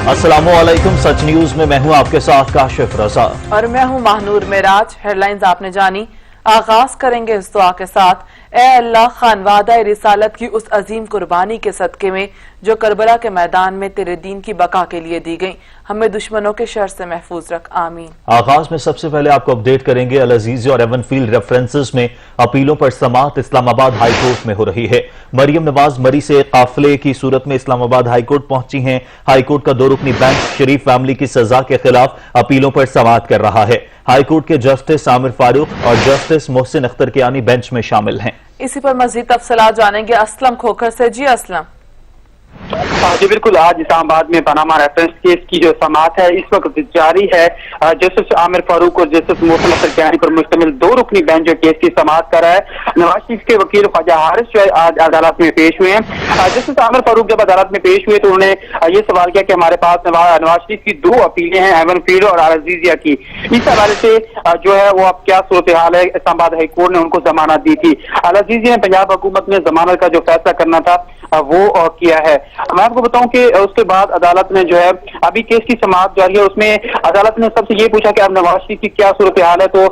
अस्सलामुअलैकुम। सच न्यूज में मैं हूं आपके साथ काशिफ रजा और मैं हूं महानूर मेराज। हेडलाइंस आपने जानी। आगाज करेंगे इस दुआ के साथ। ए अल्लाह, खानवादा रिसालत की उस अजीम कुर्बानी के सदके में जो करबला के मैदान में तेरे दीन की बका के लिए दी गई, हमें दुश्मनों के शर से महफूज रख, आमीन। आगाज में सबसे पहले आपको अपडेट करेंगे अल अजीज और एवनफील्ड रेफरेंसेस में अपीलों पर समाअत इस्लामाबाद हाई कोर्ट में हो रही है। मरियम नवाज मरी से काफिले की सूरत में इस्लामाबाद हाई कोर्ट पहुंची हैं। हाई कोर्ट का 2 रुकनी बेंच शरीफ फैमिली की सजा के खिलाफ अपीलों पर समाअत कर रहा है। हाई कोर्ट के जस्टिस आमिर फारूक और जस्टिस मोहसिन अख्तर कियानी बेंच में शामिल हैं। इसी पर मजीद तफसीलात जानेंगे असलम खोखर से। जी असलम। जी बिल्कुल, आज इस्लामाबाद में पनामा रेफरेंस केस की जो समाअत है इस वक्त जारी है। जस्टिस आमिर फारूक और जस्टिस मोहसिन अख्तर कियानी पर मुश्तमिल 2 रुकनी बेंच जो केस की समाअत कर रहा है। नवाज शरीफ के वकील ख्वाजा हारिस जो है आज अदालत में पेश हुए हैं। जस्टिस आमिर फारूक जब अदालत में पेश हुए तो उन्होंने ये सवाल किया कि हमारे पास नवाज शरीफ की 2 अपीलें हैं, एवनफील्ड और अल अजीजिया की। इस हवाले से जो है वो अब क्या सूरत हाल है। इस्लामाबाद हाई कोर्ट ने उनको जमानत दी थी। अल अजीजिया ने पंजाब हुकूमत में जमानत का जो फैसला करना था वो किया है। मैं आपको बताऊं कि उसके बाद अदालत ने जो है अभी केस की समाअत जारी है, उसमें अदालत ने सबसे ये पूछा कि अब नवाज शरीफ की क्या सूरत हाल है। तो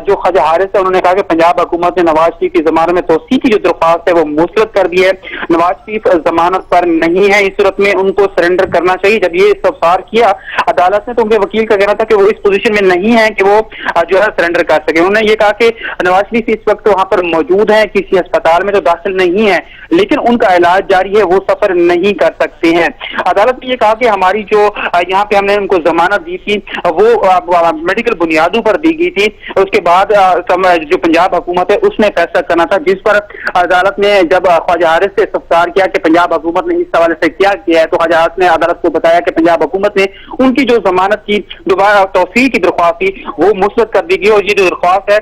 जो ख्वाजा हारिस है उन्होंने कहा कि पंजाब हुकूमत ने नवाज शरीफ की जमानत में तोसी की जो दरख्वास्त है वो मुस्तरद कर दी है। नवाज शरीफ जमानत पर नहीं है, इस सूरत में उनको सरेंडर करना चाहिए। जब ये इस्तफसार किया अदालत ने तो उनके वकील का कहना था कि वो इस पोजीशन में नहीं है कि वो जो है सरेंडर कर सके। उन्होंने ये कहा कि नवाज शरीफ इस वक्त वहां पर मौजूद है, किसी अस्पताल में तो दाखिल नहीं है, लेकिन उनका इलाज जारी है, वो सफर नहीं कर सकते हैं। अदालत ने यह कहा कि हमारी जो यहाँ पे हमने उनको जमानत दी थी वो मेडिकल बुनियादों पर दी गई थी। उसके बाद जो पंजाब हुकूमत है उसने फैसला करना था, जिस पर अदालत ने जब ख्वाजा हारिस से इस्तफसार किया कि पंजाब हुकूमत ने इस हवाले से क्या किया है, तो ख्वाजा हारिस ने अदालत को बताया कि पंजाब हुकूमत ने उनकी जो जमानत की दोबारा तौसीक की दरख्वास्त थी वो मुस्तरद कर दी गई और ये जो दरख्वास्त है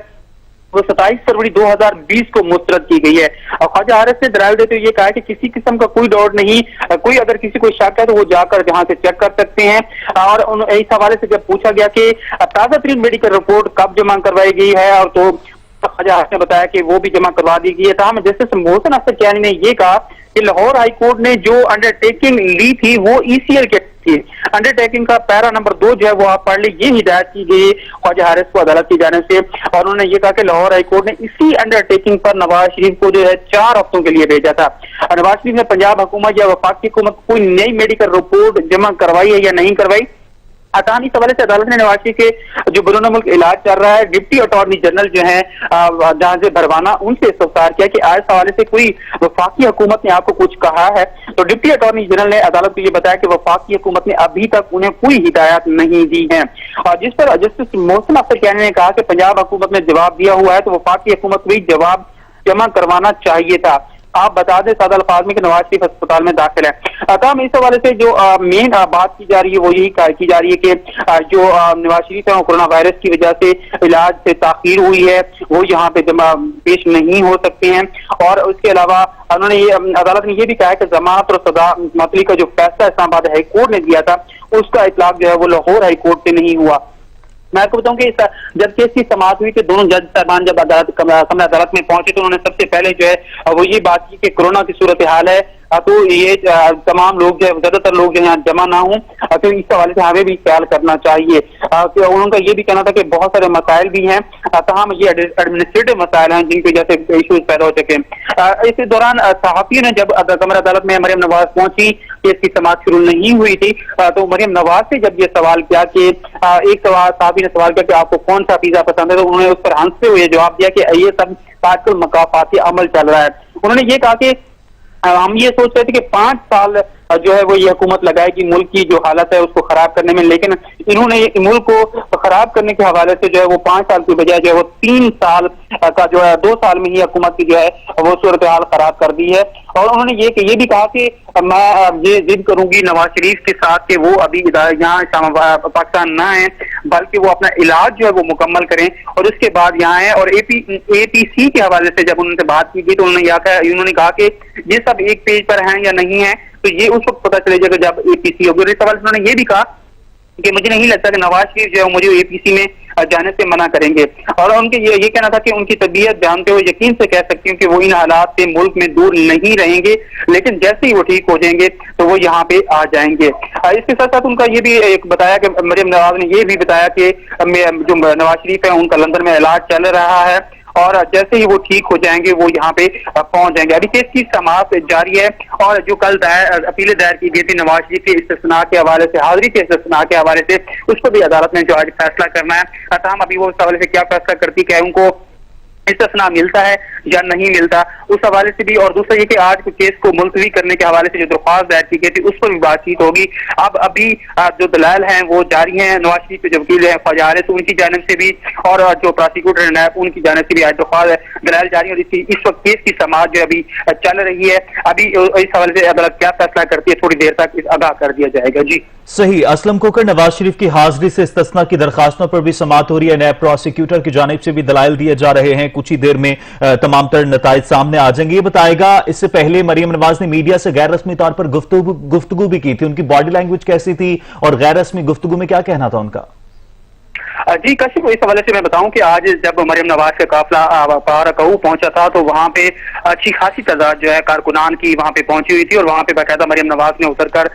वो 27 फरवरी 2020 को मुस्तरद की गई है। और ख्वाजा हारिस ने दलाइल देते हुए ये कहा कि किसी किस्म का कोई डाउट नहीं, कोई अगर किसी को शक है तो वो जाकर जहां से चेक कर सकते हैं। और इस हवाले से जब पूछा गया कि ताजा तरीन मेडिकल रिपोर्ट कब जमा करवाई गई है, और तो ख्वाजा हारिस ने बताया कि वो भी जमा करवा दी गई है। तमाम जस्टिस मोहसिन अख्तर कियानी ने ये कहा कि लाहौर हाई कोर्ट ने जो अंडरटेकिंग ली थी वो ECL के थी। अंडरटेकिंग का पैरा नंबर 2 जो है वो आप पढ़ ली। ये हिदायत की गई ख्वाजा हारिस को अदालत की जाने से, और उन्होंने ये कहा कि लाहौर हाई कोर्ट ने इसी अंडरटेकिंग पर नवाज शरीफ को जो है 4 हफ्तों के लिए भेजा था। नवाज शरीफ ने पंजाब हुकूमत या वफाकी हुकूमत कोई नई मेडिकल रिपोर्ट जमा करवाई है या नहीं करवाई। इस हवाले से अदालत ने नवाज शरीफ के जो बैरून मुल्क इलाज चल रहा है, डिप्टी अटॉर्नी जनरल जो है जहां भरवाना, उनसे इस्तफसार किया कि आज इस हवाले से कोई वफाकी हुकूमत ने आपको कुछ कहा है। तो डिप्टी अटॉर्नी जनरल ने अदालत को यह बताया कि वफाकी हुकूमत ने अभी तक उन्हें कोई हिदायत नहीं दी है। और जिस पर जस्टिस मोहसिन अख्तर कियानी ने कहा कि पंजाब हुकूमत ने जवाब दिया हुआ है तो वफाकी हुकूमत को जवाब जमा करवाना चाहिए था। आप बता दें सादा अल्फाज में कि नवाज शरीफ अस्पताल में दाखिल है। तमाम इस हवाले से जो मेन बात की जा रही है वो यही की जा रही है कि जो नवाज शरीफ है कोरोना वायरस की वजह से इलाज से ताखीर हुई है, वो यहाँ पे पेश नहीं हो सकते हैं। और उसके अलावा उन्होंने ये अदालत ने यह भी कहा है कि जमानत और सजा मतली का जो फैसला इस्लामाबाद हाई कोर्ट ने दिया था उसका इतलाक जो है वो लाहौर हाई कोर्ट से नहीं हुआ। मैं आपको बताऊं कि जब केस की समाअत हुई तो दोनों जज साहबान जब कमरा अदालत में पहुंचे तो उन्होंने सबसे पहले जो है वो ये बात की कि कोरोना की सूरत हाल है, तो ये तमाम लोग जो है ज्यादातर लोग जो यहाँ जमा ना हों, तो इस हवाले से हमें भी ख्याल करना चाहिए। तो उनका ये भी कहना था कि बहुत सारे मसाइल भी हैं, तमाम ये एडमिनिस्ट्रेटिव मसाइल हैं जिनकी वजह से इशूज पैदा हो सके। इस दौरान सहाफियों ने जब कमर अदालत में मरियम नवाज पहुंची, केस की समाअत शुरू नहीं हुई थी, तो मरियम नवाज से जब ये सवाल किया कि एक सहाफी ने सवाल किया कि आपको कौन सा पिज्जा पसंद है, तो उन्होंने उस पर हंसते हुए जवाब दिया कि ये सब आजकल मकाफाती अमल चल रहा है। उन्होंने ये कहा कि हम ये सोच रहे थे कि 5 साल जो है वो ये हुकूमत लगाएगी मुल्क की जो हालत है उसको खराब करने में, लेकिन इन्होंने मुल्क को खराब करने के हवाले से जो है वो 5 साल की बजाय जो है वो 3 साल का जो है 2 साल में ही हुकूमत की जो है वो सूरत हाल खराब कर दी है। और उन्होंने ये भी कहा कि मैं ये जिद करूंगी नवाज शरीफ के साथ कि वो अभी यहाँ पाकिस्तान ना आए, बल्कि वो अपना इलाज जो है वो मुकम्मल करें और उसके बाद यहाँ आए। और APC के हवाले से जब उनसे बात की गई तो उन्होंने कहा कि ये सब एक पेज पर हैं या नहीं है तो ये उस वक्त पता चलेगा जब APC होगी। इस सवाल से उन्होंने ये भी कहा कि मुझे नहीं लगता कि नवाज शरीफ जो है मुझे एपीसी में जाने से मना करेंगे। और उनके ये कहना था कि उनकी तबीयत जानते हुए यकीन से कह सकती हूँ कि वो इन हालात से मुल्क में दूर नहीं रहेंगे, लेकिन जैसे ही वो ठीक हो जाएंगे तो वो यहाँ पे आ जाएंगे। इसके साथ साथ उनका ये भी एक बताया कि मरियम नवाज ने ये भी बताया कि जो नवाज शरीफ है उनका लंदन में इलाज चल रहा है और जैसे ही वो ठीक हो जाएंगे वो यहाँ पे पहुंच जाएंगे। अभी केस की समाअत जारी है और जो कल अपीलें दायर की गई थी नवाज शरीफ के इस्तिस्ना के हवाले से, हाजिरी के इस्तिस्ना के हवाले से, उस पर भी अदालत ने जो आज फैसला करना है। तमाम अभी वो उस हवाले से क्या फैसला करती है, उनको इस्तिस्ना मिलता है या नहीं मिलता, उस हवाले से भी। और दूसरा ये कि आज केस को मुलतवी करने के हवाले से जो दरख्वास्त दायर की गई थी उस पर भी बातचीत होगी। अब अभी जो दलाल हैं वो जारी हैं, नवाज शरीफ के जो वकील हैं ख्वाजा हारिस उनकी जानिब से भी और जो प्रोसिक्यूटर नैब उनकी जानिब से भी आज दरख्वास्त दलाल जारी है। और इस वक्त केस की समाअत जो अभी चल रही है, अभी इस हवाले से अदालत क्या फैसला करती है थोड़ी देर तक आगाह कर दिया जाएगा। जी सही। असलम कोकर, नवाज शरीफ की हाजिरी से इस्तिस्ना की दरखास्तों पर भी समाअत हो रही है, नैब प्रोसिक्यूटर की जानिब से भी दलाइल दिए जा रहे हैं, कुछ ही देर में तमाम तर नताइज सामने आ जाएंगे। ये बताएगा, इससे पहले मरियम नवाज ने मीडिया से गैर रस्मी तौर पर गुफ्तगू भी की थी, उनकी बॉडी लैंग्वेज कैसी थी और गैर रस्मी गुफ्तगू में क्या कहना था उनका? जी काशिफ, इस हवाले से मैं बताऊं कि आज जब मरियम नवाज का काफिला पारकऊ पहुंचा था तो वहां पे अच्छी खासी तादाद जो है कारकुनान की वहां पे पहुंची हुई थी और वहां पे बाकायदा मरियम नवाज ने उतरकर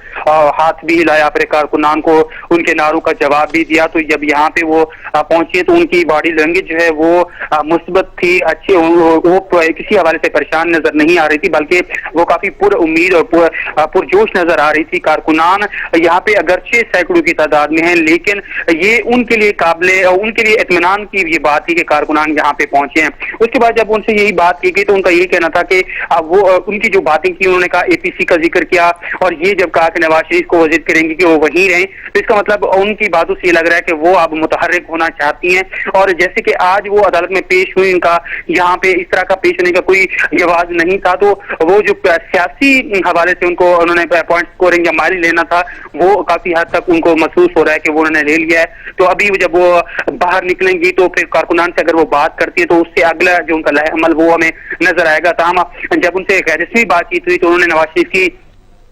हाथ भी हिलाया, फिर कारकुनान को उनके नारों का जवाब भी दिया। तो जब यहाँ पे वो पहुंची तो उनकी बॉडी लैंग्वेज जो है वो मुस्बत थी, अच्छी, वो किसी हवाले से परेशान नजर नहीं आ रही थी, बल्कि वो काफी पुर उम्मीद और पुरजोश नजर आ रही थी। कारकुनान यहाँ पे अगरचे सैकड़ों की तादाद में है, लेकिन ये उनके लिए उनके लिए इत्मीनान की ये बात थी कि कारकुनान यहाँ पे पहुंचे हैं। उसके बाद जब उनसे यही बात की गई तो उनका यही कहना था कि वो उनकी जो बातें की, उन्होंने कहा एपीसी का जिक्र किया और ये जब कहा कि नवाज शरीफ को वजीद करेंगे कि वो वहीं रहें, तो इसका मतलब उनकी बातों से ये लग रहा है कि वो अब मुतहर्रिक होना चाहती हैं। और जैसे कि आज वो अदालत में पेश हुई, उनका यहाँ पे इस तरह का पेश होने का कोई रिवाज नहीं था, तो वो जो सियासी हवाले से उनको उन्होंने पॉइंट स्कोरिंग या माइल लेना था वो काफी हद तक उनको महसूस हो रहा है कि वो उन्होंने ले लिया है। तो अभी जब वो बाहर निकलेंगी तो फिर कारकुनान से अगर वो बात करती है तो उससे अगला जो उनका अमल वो हमें नजर आएगा। तमाम जब उनसे गैर रस्मी बातचीत हुई तो उन्होंने नवाज शरीफ की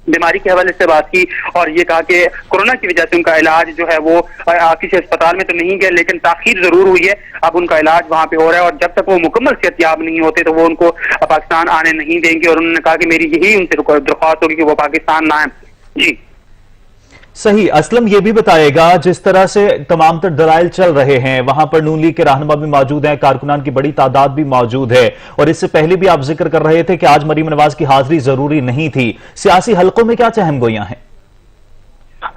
बीमारी के हवाले से बात की और ये कहा कि कोरोना की वजह से उनका इलाज जो है वो किसी अस्पताल में तो नहीं गया, लेकिन ताखीर जरूर हुई है, अब उनका इलाज वहां पे हो रहा है और जब तक वो मुकम्मल सेहतयाब नहीं होते तो वो उनको पाकिस्तान आने नहीं देंगे। और उन्होंने कहा कि मेरी यही उनसे दरख्वास्त होगी कि वो पाकिस्तान ना आए। जी सही। असलम ये भी बताएगा, जिस तरह से तमाम तर दलाइल चल रहे हैं वहां पर नून लीग के रहनुमा भी मौजूद हैं, कारकुनान की बड़ी तादाद भी मौजूद है और इससे पहले भी आप जिक्र कर रहे थे कि आज मरियम नवाज की हाजिरी जरूरी नहीं थी, सियासी हलकों में क्या चहमगोइयां हैं?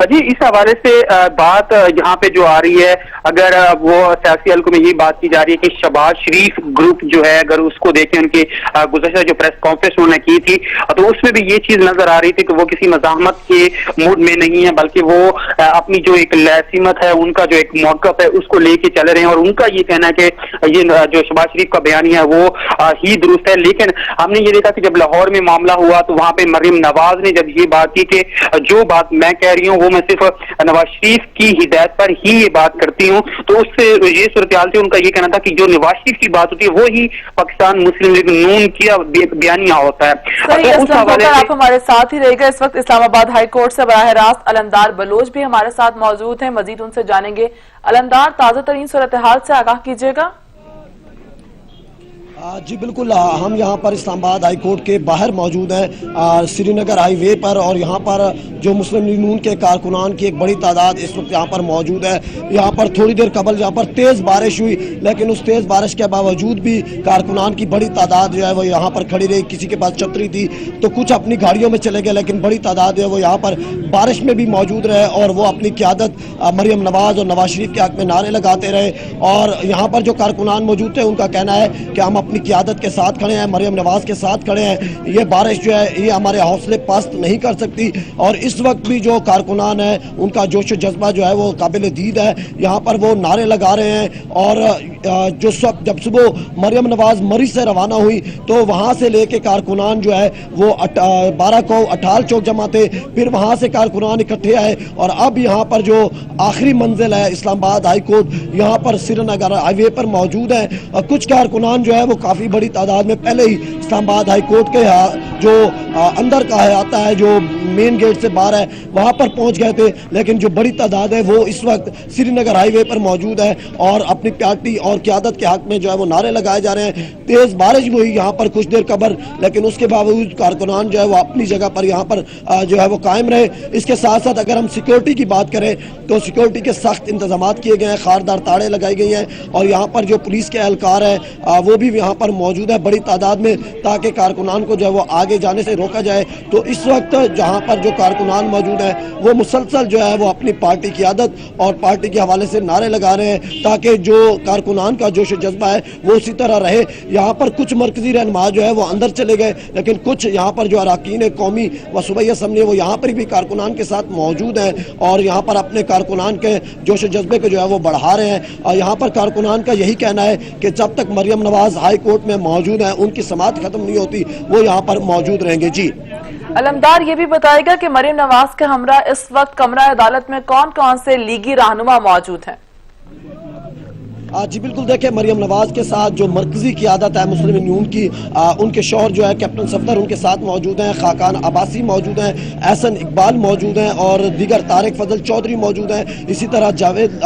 जी इस हवाले से बात यहाँ पे जो आ रही है, अगर वो सियासी हल्कों में ये बात की जा रही है कि शहबाज शरीफ ग्रुप जो है, अगर उसको देखें उनकी गुज़श्ता जो प्रेस कॉन्फ्रेंस उन्होंने की थी तो उसमें भी ये चीज नजर आ रही थी कि वो किसी मज़ाहमत के मूड में नहीं है, बल्कि वो अपनी जो एक लहसीमत है, उनका जो एक मौक़िफ़ है उसको लेके चल रहे हैं। और उनका ये कहना है कि ये जो शहबाज शरीफ का बयानिया है वो ही दुरुस्त है। लेकिन हमने ये देखा कि जब लाहौर में मामला हुआ तो वहां पे मरियम नवाज ने जब ये बात की कि जो बात मैं कह रही हूँ वो मैं सिर्फ नवाज शरीफ की हिदायत पर ही ये बात करती हूँ, तो उससे ये सूरत से उनका ये कहना था कि जो नवाज शरीफ की बात होती है वो ही पाकिस्तान मुस्लिम लीग नून की बयानिया होता है। तो उस हवाले से आप हमारे साथ ही रहेगा। इस वक्त इस्लामाबाद हाई कोर्ट से बराह रास्त अलमदार बलोच भी हमारे साथ मौजूद हैं, मजीद उनसे जानेंगे। अलमदार, ताजा तरीन सूरत हाल से आगाह कीजिएगा। जी बिल्कुल, हम यहाँ पर इस्लामाबाद हाई कोर्ट के बाहर मौजूद हैं, श्रीनगर हाईवे पर, और यहाँ पर जो मुस्लिम लीग नून के कारकुनान की एक बड़ी तादाद इस वक्त यहाँ पर मौजूद है। यहाँ पर थोड़ी देर कबल यहाँ पर तेज़ बारिश हुई, लेकिन उस तेज़ बारिश के बावजूद भी कारकुनान की बड़ी तादाद जो है वो यहाँ पर खड़ी रही। किसी के पास छतरी थी तो कुछ अपनी गाड़ियों में चले गए, लेकिन बड़ी तादाद जो है वो यहाँ पर बारिश में भी मौजूद रहे और वो अपनी क़यादत मरियम नवाज और नवाज शरीफ के हक़ में नारे लगाते रहे। और यहाँ पर जो कारकुनान मौजूद थे उनका कहना है कि हम अपनी क़यादत के साथ खड़े हैं, मरियम नवाज के साथ खड़े हैं, ये बारिश जो है ये हमारे हौसले पस्त नहीं कर सकती। और इस वक्त भी जो कारकुनान है उनका जोश जज्बा जो है वो काबिल दीद है। यहाँ पर वो नारे लगा रहे हैं और जो जब सुबह मरियम नवाज मरी से रवाना हुई तो वहाँ से लेके कारकुनान जो है वो 12 को अटाल चौक जमा थे, फिर वहाँ से कारकुनान इकट्ठे आए और अब यहाँ पर जो आखिरी मंजिल है इस्लामाबाद हाई कोर्ट, यहाँ पर श्रीनगर हाईवे पर मौजूद है। कुछ कारकुनान जो है वो काफ़ी बड़ी तादाद में पहले ही इस्लामाबाद हाई कोर्ट के जो अंदर का है आता है, जो मेन गेट से बाहर है, वहाँ पर पहुँच गए थे। लेकिन जो बड़ी तादाद है वो इस वक्त श्रीनगर हाईवे पर मौजूद है और अपनी पार्टी और क़यादत के हक में जो है वो नारे लगाए जा रहे हैं। तेज़ बारिश भी हुई यहाँ पर कुछ देर कबल, लेकिन उसके बावजूद कारकुनान जो है वो अपनी जगह पर यहाँ पर जो है वो कायम रहे। इसके साथ साथ अगर हम सिक्योरिटी की बात करें तो सिक्योरिटी के सख्त इंतजाम किए गए हैं, खारदार ताड़े लगाई गई हैं और यहाँ पर जो पुलिस के एहलकार है वो भी यहाँ पर मौजूद है बड़ी तादाद में, ताकि कारकुनान को जो है वो आगे जाने से रोका जाए। तो इस वक्त जहाँ पर जो कारकुनान मौजूद है वो मुसलसल जो है वो अपनी पार्टी की आदत और पार्टी के हवाले से नारे लगा रहे हैं, ताकि जो कारकुनान का जोश जज्बा है वो उसी तरह रहे। यहाँ पर कुछ मरकजी रहनुमा जो है वो अंदर चले गए, लेकिन कुछ यहाँ पर जो अरकान कौमी व सूबाई असम्बली वो यहाँ पर भी कारकुनान के साथ मौजूद हैं और यहाँ पर अपने कारकुनान के जोश जज्बे को जो है वो बढ़ा रहे हैं। और यहाँ पर कारकुनान का यही कहना है कि जब तक मरियम नवाज हाई कोर्ट में मौजूद हैं, उनकी समाअत खत्म नहीं होती, वो यहाँ पर मौजूद रहेंगे। जी अलमदार, ये भी बताएगा कि मरियम नवाज के हमरा इस वक्त कमरा अदालत में कौन कौन से लीगी रहनुमा मौजूद हैं? जी बिल्कुल, देखिए मरियम नवाज के साथ जो मरकजी क़यादत है मुस्लिम यूनियन की, उनके शौहर जो है कैप्टन सफदर उनके साथ मौजूद हैं, खाकान अब्बासी मौजूद हैं, एहसन इकबाल मौजूद हैं और दीगर तारिक फजल चौधरी मौजूद हैं। इसी तरह जावेद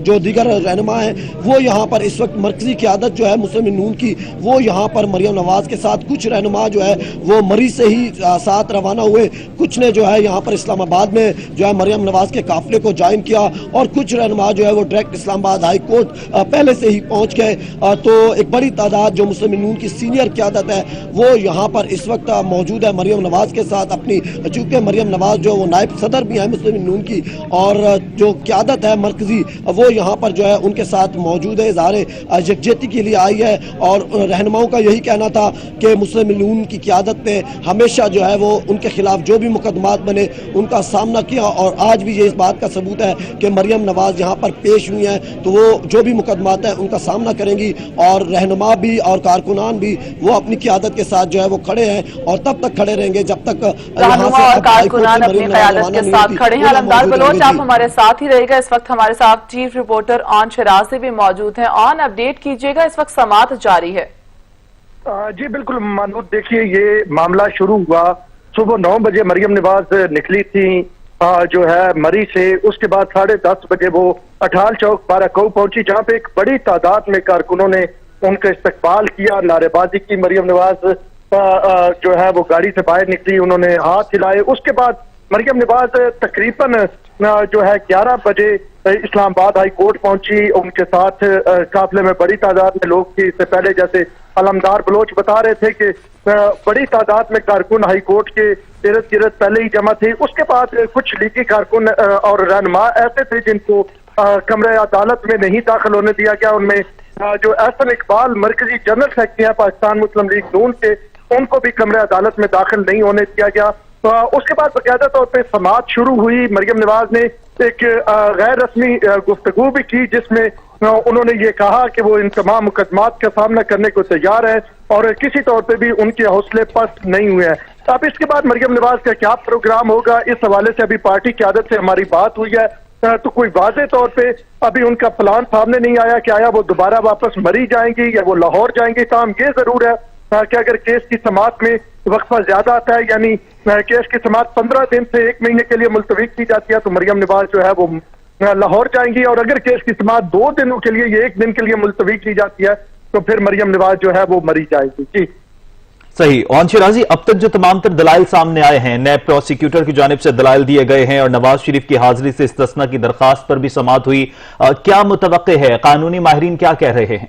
जो दीगर रहनुमा हैं वो यहाँ पर इस वक्त मरकजी क़यादत जो है मुस्लिम यूनियन की वो यहाँ पर मरियम नवाज के साथ, कुछ रहनुमा जो है वो मरी से ही साथ रवाना हुए, कुछ ने जो है यहाँ पर इस्लामाबाद में जो है मरियम नवाज के काफिले को ज्वाइन किया और कुछ रहनुमा जो है वो डायरेक्ट इस्लामाबाद हाई कोर्ट पहले से ही पहुंच गए। तो एक बड़ी तादाद जो मुस्लिम यूनियन की सीनियर क़यादत है वो यहाँ पर इस वक्त मौजूद है मरियम नवाज के साथ अपनी, चूँकि मरियम नवाज जो वो नायब सदर भी है मुस्लिम यूनियन की और जो क़यादत है मरकजी वो यहाँ पर जो है उनके साथ मौजूद है, इज़हार यकजहती के लिए आई है। और रहनुमाओं का यही कहना था कि मुस्लिम यूनियन की क़यादत ने हमेशा जो है वो उनके खिलाफ जो भी मुकदमात बने उनका सामना किया और आज भी ये इस बात का सबूत है कि मरियम नवाज यहाँ पर पेश हुई हैं तो वो जो भी मुकदमात है उनका सामना करेंगी और रहनुमा भी और कारकुनान भी वो अपनी क़यादत के साथ जो है वो खड़े हैं और तब तक खड़े रहेंगे जब तक रहनुमा और कारकुनान अपनी क़यादत के साथ खड़े हैं। अलमदार बलोच, आप हमारे साथ ही रहेगा। इस वक्त हमारे साथ चीफ रिपोर्टर ऑन शराजी भी मौजूद हैं। ऑन अपडेट कीजिएगा, इस वक्त समाअत जारी है। जी बिल्कुल मानूद, देखिए ये मामला शुरू हुआ सुबह 9 बजे मरियम नवाज निकली थी जो है मरी से, उसके बाद 10:30 बजे वो अठाल चौक बाराकऊ पहुंची, जहां पे एक बड़ी तादाद में कारकुनों ने उनका इस्तकबाल किया, नारेबाजी की। मरियम नवाज जो है वो गाड़ी से बाहर निकली, उन्होंने हाथ हिलाए। उसके बाद मरियम नवाज तकरीबन जो है 11 बजे इस्लामाबाद हाई कोर्ट पहुंची। उनके साथ काफिले में बड़ी तादाद में लोग थे। इससे पहले जैसे अलमदार बलोच बता रहे थे कि बड़ी तादाद में कारकुन हाई कोर्ट के इर्द गिर्द पहले ही जमा थे। उसके बाद कुछ लीगी कारकुन और रहनुमा ऐसे थे जिनको कमरे अदालत में नहीं दाखिल होने दिया गया। उनमें जो एहसन इकबाल मरकजी जनरल सेक्रेटरी हैं पाकिस्तान मुस्लिम लीग नून के, उनको भी कमरे अदालत में दाखिल नहीं होने दिया गया। उसके बाद बाकायदा तौर पर समाअत शुरू हुई। मरियम नवाज ने एक गैर रस्मी गुफ्तगू भी की जिसमें उन्होंने ये कहा कि वो इन तमाम मुकदमात का सामना करने को तैयार है और किसी तौर पे भी उनके हौसले पस्त नहीं हुए हैं। अब इसके बाद मरियम नवाज का क्या प्रोग्राम होगा, इस हवाले से अभी पार्टी की आदत से हमारी बात हुई है तो कोई वाज़े तौर पे अभी उनका प्लान सामने नहीं आया कि आया वो दोबारा वापस मरी जाएंगी या वो लाहौर जाएंगी। ताहम ये जरूर है कि अगर केस की समाअत में वक्फा ज्यादा आता है, यानी केस की समाअत 15 दिन से 1 महीने के लिए मुलतवी की जाती है, तो मरियम नवाज जो है वो लाहौर जाएंगी। और अगर केस की समाअत 2 दिनों के लिए या 1 दिन के लिए मुलतवी की जाती है तो फिर मरियम नवाज जो है वो मरी जाएगी। जी सही। ऑन शराजी, अब तक जो तमाम तर दलाइल सामने आए हैं, नैब प्रोसिक्यूटर की जानिब से दलाइल दिए गए हैं और नवाज शरीफ की हाजिरी से इस्तिस्ना की दरखास्त पर भी समाअत हुई, क्या मुतवक्के है, कानूनी माहिरीन क्या कह रहे हैं?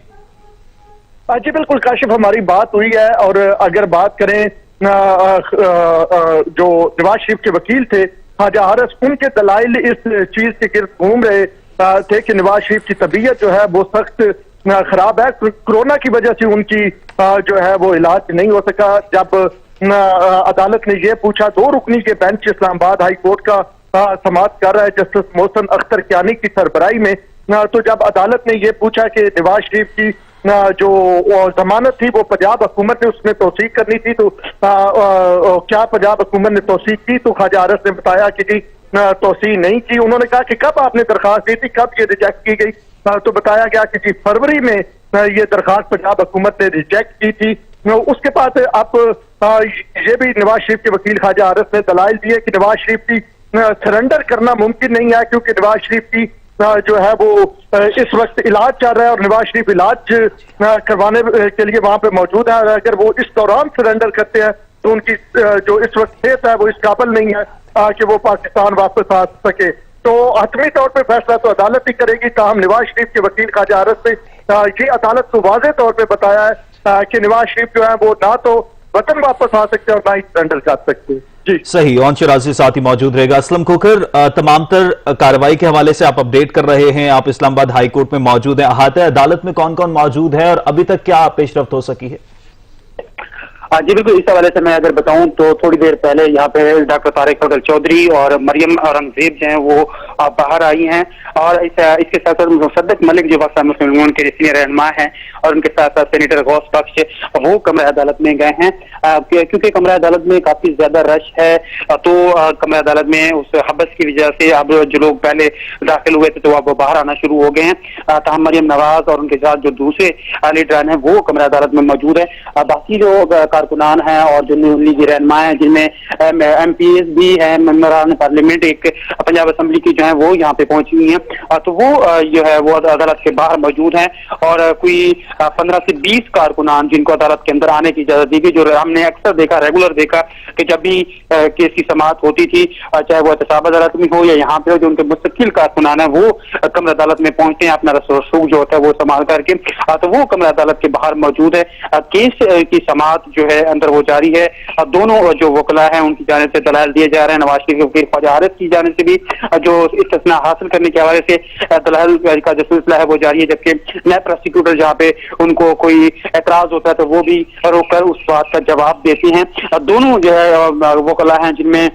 जी बिल्कुल काशिफ, हमारी बात हुई है और अगर बात करें जो नवाज शरीफ के वकील थे ख्वाजा हारिस, उनके दलाइल इस चीज के गिर्द घूम रहे थे कि नवाज शरीफ की तबीयत जो है वो सख्त खराब है। कोरोना की वजह से उनकी जो है वो इलाज नहीं हो सका। जब अदालत ने यह पूछा, 2 रुकनी के बेंच इस्लामाबाद हाई कोर्ट का समाअत कर रहा है जस्टिस मोहसिन अख्तर कियानी की सरबराही में, तो जब अदालत ने यह पूछा कि नवाज शरीफ की जो जमानत थी वो पंजाब हुकूमत ने उसमें तौसीक करनी थी, तो क्या पंजाब हुकूमत ने तौसीक की? तो ख्वाजा हारिस ने बताया कि जी तौसीक नहीं की। उन्होंने कहा कि कब आपने दरखास्त दी थी, कब ये रिजेक्ट की गई? तो बताया गया कि जी फरवरी में ये दरखास्त पंजाब हुकूमत ने रिजेक्ट की थी। उसके बाद अब ये भी नवाज शरीफ के वकील ख्वाजा आरिफ ने दलाइल दिए कि नवाज शरीफ की सरेंडर करना मुमकिन नहीं है, क्योंकि नवाज शरीफ की जो है वो इस वक्त इलाज चल रहा है और नवाज शरीफ इलाज करवाने के लिए वहां पे मौजूद है। अगर वो इस दौरान सरेंडर करते हैं तो उनकी जो इस वक्त सेहत है वो इस काबिल नहीं है कि वो पाकिस्तान वापस आ सके। तो हतमी तौर पे फैसला तो अदालत ही करेगी। ताहम नवाज शरीफ के वकील ख्वाजा आरिफ ने ये अदालत को वाज़ेह तौर पे बताया है कि नवाज शरीफ जो है वो ना तो वतन वापस आ सकते और ना ही सरेंडर कर सकते। जी सही। ऑन शराजी साथ ही मौजूद रहेगा। असलम खोखर, तमाम तर कार्रवाई के हवाले से आप अपडेट कर रहे हैं, आप इस्लामाबाद हाई कोर्ट में मौजूद हैं। अहाते अदालत में कौन कौन मौजूद है और अभी तक क्या पेशरफ्त हो सकी है? जी बिल्कुल, इस हवाले से मैं अगर बताऊं तो थोड़ी देर पहले यहाँ पे डॉक्टर तारिक फजल चौधरी और मरियम औरंगजेब जो हैं वो बाहर आई हैं और इसके साथ साथ मुसद्दक मलिक जो वफ़द मुस्लिम लीग के सीनियर रहनुमा हैं और उनके साथ साथ सेनेटर गौस बख्श वो कमरा अदालत में गए हैं, क्योंकि कमरा अदालत में काफी ज्यादा रश है। तो कमरा अदालत में उस हबस की वजह से अब जो लोग पहले दाखिल हुए थे तो अब बाहर आना शुरू हो गए हैं। ताहम मरियम नवाज और उनके साथ जो दूसरे लीडरान हैं वो कमरा अदालत में मौजूद है। बाकी जो कारकुनान हैं और जो नून लीगी रहनुमा हैं जिनमें MPs भी हैं, मेंबरान पार्लियामेंट एक पंजाब असम्बली की जो है वो यहाँ पे पहुंची हुई हैं, तो वो जो है वो अदालत के बाहर मौजूद हैं और कोई 15 से 20 कारकुनान जिनको अदालत के अंदर आने की इजाजत दी गई। जो हमने अक्सर देखा, रेगुलर देखा कि जब भी केस की समाअत होती थी, चाहे वो एहतसाब अदालत में हो या यहाँ पे हो, जो उनके मुस्तकिल कारकुनान है वो कमरा अदालत में पहुंचते हैं अपना रसूख जो होता है वो संभाल करके, तो वो कमरा अदालत के बाहर मौजूद है। केस की समाअत जो है अंदर वो जारी है। दोनों जो वकला हैं उनकी जानिब से दलाइल दिए जा रहे हैं। नवाज शरीफ के वकील ख्वाजा आरिफ की जानिब से भी जो इस्तिस्ना हासिल करने के हवाले से दलाइल का जो सिलसिला है वो जारी है, जबकि नए प्रोसिक्यूटर जहाँ पे उनको कोई एतराज होता है तो वो भी रोककर उस बात का जवाब देती हैं। दोनों जो है वकला हैं जिनमें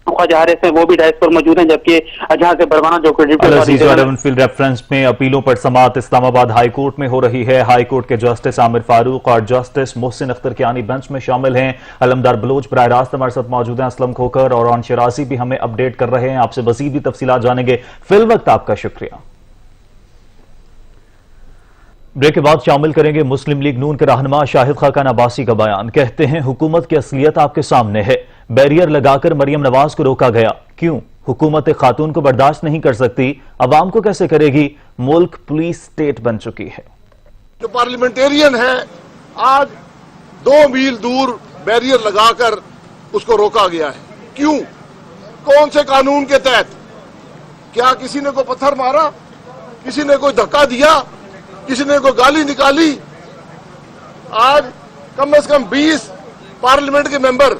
ख्वाजा आरिफ हैं वो भी डायस पर मौजूद हैं, जबकि जहां से बरवाना जो फील्ड रेफरेंस में अपीलों पर समाअत इस्लामाबाद हाई कोर्ट में हो रही है। हाई कोर्ट के जस्टिस आमिर फारूक और जस्टिस मोहसिन अख्तर कियानी बेंच में शामिल हैं। अलमदार बलोच बराह रास्त हमारे साथ मौजूद हैं। असलम खोखर और ऑन शराजी भी हमें अपडेट कर रहे हैं। आपसे मजीद भी तफसीलात जानेंगे। फिल वक्त आपका शुक्रिया। ब्रेक के बाद शामिल करेंगे मुस्लिम लीग नून के रहनुमा शाहिद खाकान अब्बासी का बयान। कहते हैं हुकूमत की असलियत आपके सामने है, बैरियर लगाकर मरियम नवाज को रोका गया, क्यों? हुकूमत खातून को बर्दाश्त नहीं कर सकती, अवाम को कैसे करेगी? मुल्क पुलिस स्टेट बन चुकी है। जो पार्लियामेंटेरियन है आज 2 मील दूर बैरियर लगाकर उसको रोका गया है, क्यों? कौन से कानून के तहत? क्या किसी ने कोई पत्थर मारा, किसी ने कोई धक्का दिया, किसी ने कोई गाली निकाली? आज कम से कम 20 पार्लियामेंट के मेंबर,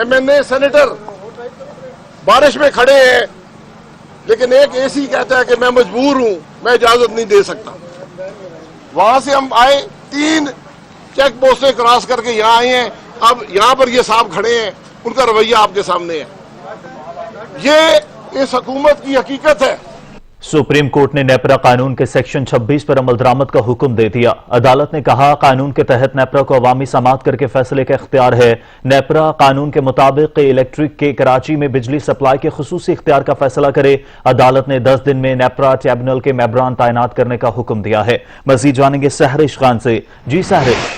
MNA, सेनेटर बारिश में खड़े हैं, लेकिन एक एसी कहता है कि मैं मजबूर हूं, मैं इजाजत नहीं दे सकता। वहां से हम आए, 3 चेक पोस्टें क्रॉस करके यहां आए हैं। अब यहां पर ये साहब खड़े हैं, उनका रवैया आपके सामने है। ये इस हुकूमत की हकीकत है। सुप्रीम कोर्ट ने नेपरा कानून के सेक्शन 26 पर अमल दरामद का हुक्म दे दिया। अदालत ने कहा कानून के तहत नेपरा को अवामी समाअत करके फैसले का इख्तियार है। नेपरा कानून के मुताबिक इलेक्ट्रिक के कराची में बिजली सप्लाई के खुसूसी इख्तियार का फैसला करे। अदालत ने 10 दिन में नेपरा ट्रिब्यूनल के मेंबरान तैनात करने का हुक्म दिया है। मजीद जानेंगे सहरिश खान से। जी सहरिश।